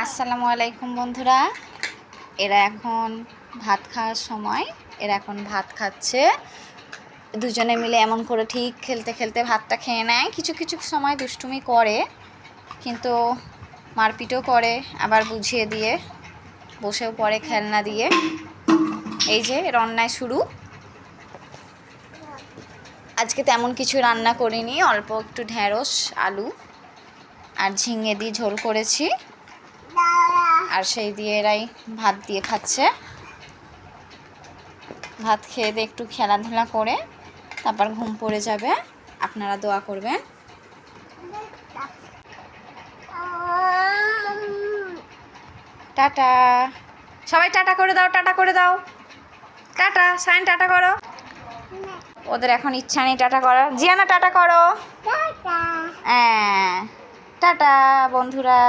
আসসালামু আলাইকুম বন্ধুরা। এরা এখন ভাত খাওয়ার সময়, এরা এখন ভাত খাচ্ছে। দুজনে মিলে এমন করে ঠিক খেলতে খেলতে ভাতটা খেয়ে নেয়। কিছু কিছু সময় দুষ্টুমি করে, কিন্তু মারপিটও করে, আবার বুঝিয়ে দিয়ে বসেও পড়ে খেলনা দিয়ে। এই যে রান্নায় শুরু। আজকে তেমন কিছু রান্না করিনি, অল্প একটু ঢেঁড়স, আলু আর ঝিঙে দিয়ে ঝোল করেছি, আর সেই দিয়ে এরাই ভাত দিয়ে খাচ্ছে। ভাত খেয়ে দিয়ে একটু খেলাধুলা করে তারপর ঘুম পড়ে যাবে। আপনারা দোয়া করবেন। টাটা সবাই, টাটা করে দাও, টাটা করে দাও, টাটা সাইন, টাটা করো। ওদের এখন ইচ্ছা নেই টাটা করার। জিয়ানা টাটা করো। হ্যাঁ টাটা বন্ধুরা।